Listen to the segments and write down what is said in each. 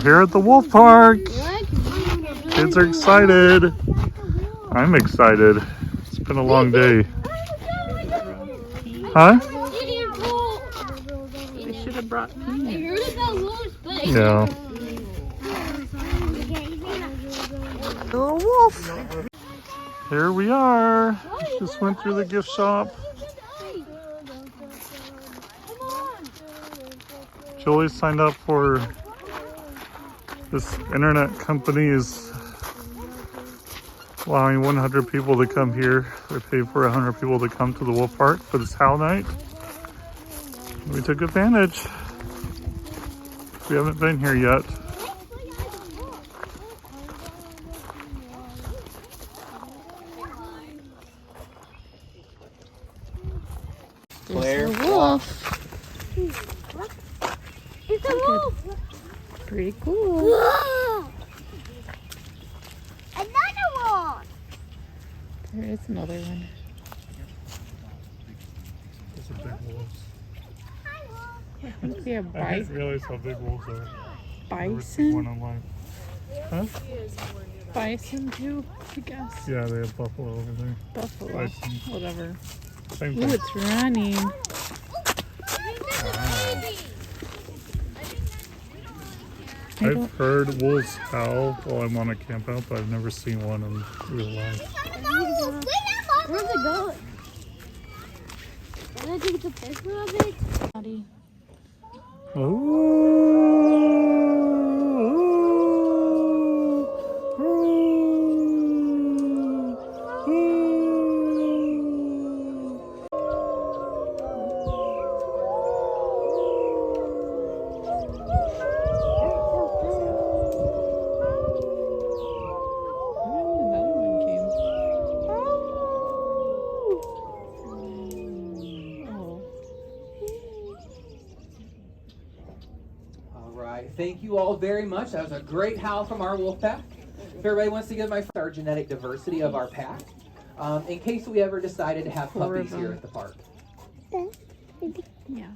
here at the wolf park. Kids are excited. I'm excited. It's been a long day. Huh? They should have brought peanuts. Yeah. Little wolf. Here we are. Just went through the gift shop. Julie signed up for this internet company is allowing 100 people to come here. They paid for 100 people to come to the wolf park for this Howl Night. We took advantage. We haven't been here yet. There's a wolf. It's a wolf. Pretty cool. Whoa. Another one. There is another one. Those are big wolves. I think we have I didn't realize how big wolves are. I've never seen one bison. online. Huh? Bison too, I guess. Yeah, they have buffalo over there. Buffalo. Bison. Whatever. Same Ooh, thing. it's running. I've heard wolves howl while I'm on a camp out, but I've never seen one in real life. Where's it going? Can I take a picture of it? Another one came. Oh. All right, thank you all very much. That was a great howl from our wolf pack. If everybody wants to give our genetic diversity of our pack, in case we ever decided to have puppies here at the park. Yeah.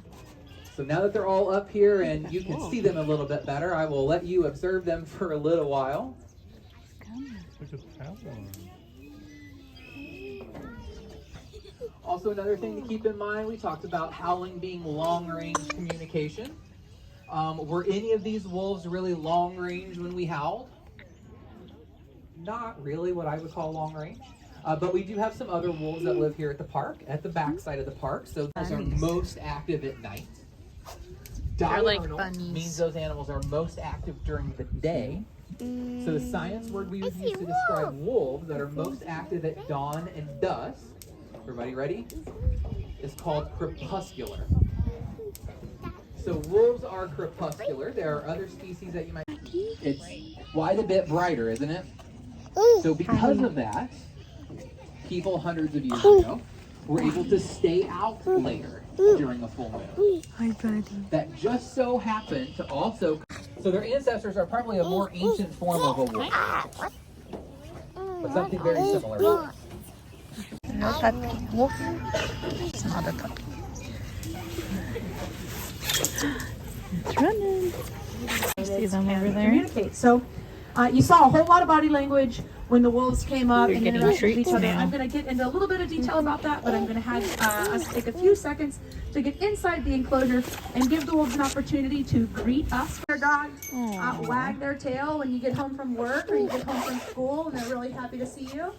So now that they're all up here and you can see them a little bit better, I will let you observe them for a little while. Look at that one. Also, another thing to keep in mind, we talked about howling being long-range communication. Were any of these wolves really long-range when we howled? Not really what I would call long-range. But we do have some other wolves that live here at the park, at the back side of the park. So those are most active at night. They're like Diurnal bunnies. means those animals are most active during the day. So the science word we would use to describe wolves that are most active at dawn and dusk, everybody ready? Is called crepuscular. So wolves are crepuscular. There are other species that you might. It's quite a bit brighter, isn't it? So because of that, people hundreds of years ago were able to stay out later during a full moon. Hi, buddy. That just so happened to also. So their ancestors are probably a more ancient form of a wolf, but something very similar. No puppy. Wolf. It's not a puppy. It's running. See them over there? Communicate. So you saw a whole lot of body language when the wolves came up They're and getting interacted with treats each other. now. I'm going to get into a little bit of detail about that, but I'm going to have us take a few seconds to get inside the enclosure and give the wolves an opportunity to greet us. Their dog wag their tail when you get home from work or you get home from school, and they're really happy to see you.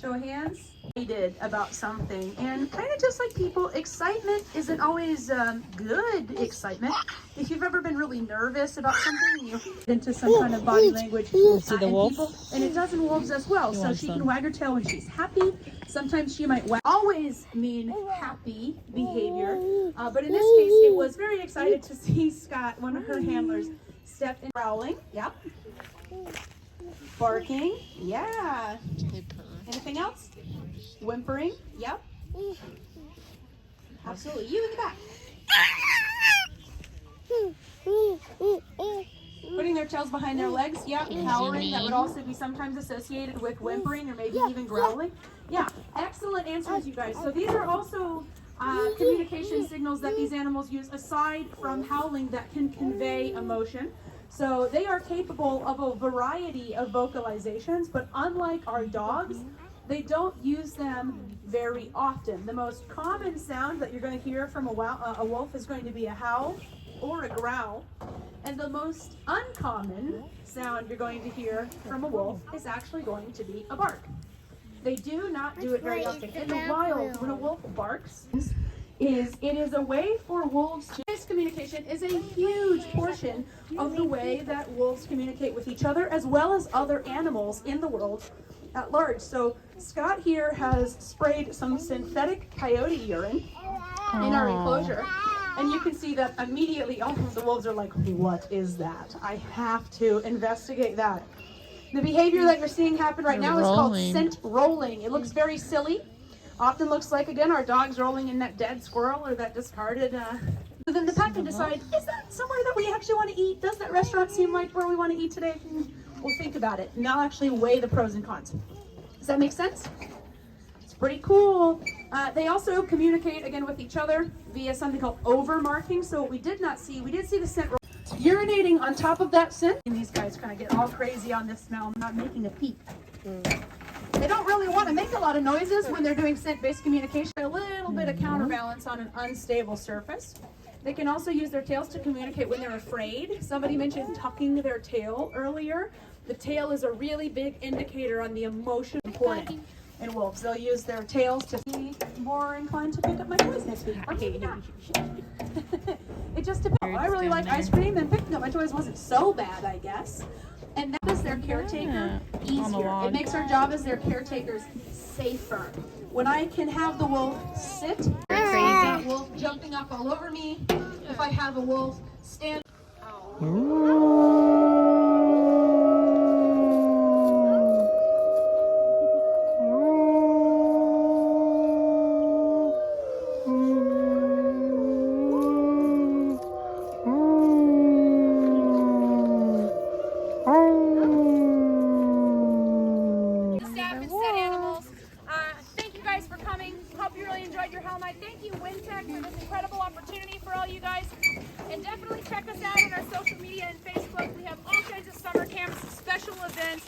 Show of hands. They did about something, and kind of just like people, excitement isn't always good excitement. If you've ever been really nervous about something, you get into some kind of body language. See the in wolf? people, and it does in wolves as well. So wants she some. can wag her tail when she's happy. Sometimes she might always mean happy behavior, but in this case, it was very excited to see Scott, one of her handlers, step in. Growling, yep. Barking, yeah. Anything else? Whimpering, yep. Absolutely. You in the back. Putting their tails behind their legs, yeah. Cowering, that would also be sometimes associated with whimpering or maybe even growling. Yeah, excellent answers, you guys. So these are also communication signals that these animals use aside from howling that can convey emotion. So they are capable of a variety of vocalizations, but unlike our dogs, they don't use them very often. The most common sound that you're going to hear from a wolf is going to be a howl or a growl. And the most uncommon sound you're going to hear from a wolf is actually going to be a bark. They do not do it very often. In the wild, when a wolf barks, it is a way for wolves to... This communication is a huge portion of the way that wolves communicate with each other, as well as other animals in the world at large. So Scott here has sprayed some synthetic coyote urine in our enclosure. And you can see that immediately all of the wolves are like, what is that? I have to investigate that. The behavior that you're seeing happen right now is called scent rolling. It looks very silly. Often looks like, again, our dogs rolling in that dead squirrel or that discarded. So then the pack can decide, is that somewhere that we actually want to eat? Does that restaurant seem like where we want to eat today? We'll think about it. And I'll actually weigh the pros and cons. Does that make sense? It's pretty cool. They also communicate, again, with each other via something called overmarking. So what we did not see, we did see the scent roll. Urinating on top of that scent. And these guys kind of get all crazy on this smell, not making a peep. They don't really want to make a lot of noises when they're doing scent-based communication. A little bit of counterbalance on an unstable surface. They can also use their tails to communicate when they're afraid. Somebody mentioned tucking their tail earlier. The tail is a really big indicator on the emotion important in wolves. They'll use their tails to be more inclined to pick up my toys next week. Or maybe not. It just depends. I really like ice cream, and picking up my toys wasn't so bad, I guess. And that is their caretaker easier. It makes our job as their caretakers safer. When I can have the wolf sit, a wolf jumping up all over me, if I have a wolf stand. Enjoyed your Howl Night. Thank you, WinTech, for this incredible opportunity for all you guys. And definitely check us out on our social media and Facebook. We have all kinds of summer camps, special events,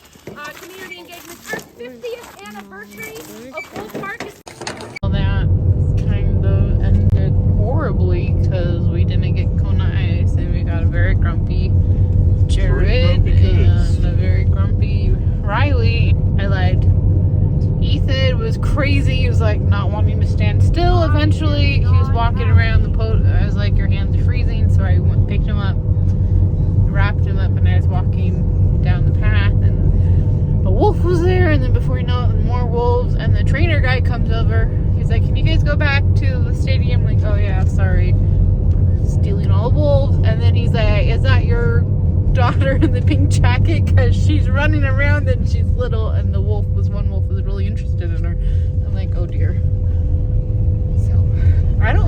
community engagements. Our 50th anniversary of Wolf Park is... Well, that kind of ended horribly because we didn't get kona ice and we got a very grumpy Jared and a very grumpy Riley. I lied. Ethan was crazy. He was like not wanting to stand still. Eventually, he was walking around the boat. I was like, your hands are freezing. So I went, picked him up, wrapped him up, and I was walking down the path. And a wolf was there. And then before you know it, more wolves. And the trainer guy comes over. He's like, can you guys go back to the stadium? I'm like, oh yeah, sorry. Stealing all the wolves. And then he's like, is that your daughter in the pink jacket? Because she's running around and she's little, and the wolf was really interested in her. I'm like, oh dear. So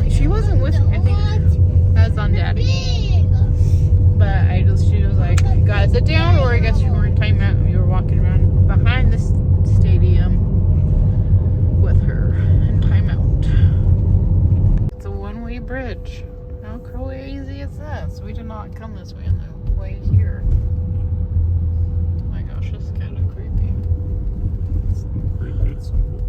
she wasn't with me. I think that was on Daddy, but she was like, you gotta sit down, or I guess you were in timeout and we were walking around behind the stadium with her in timeout. It's a one-way bridge. How crazy is this? We did not come this way on the way here. Oh my gosh, this is kind of creepy. Pretty good, simple.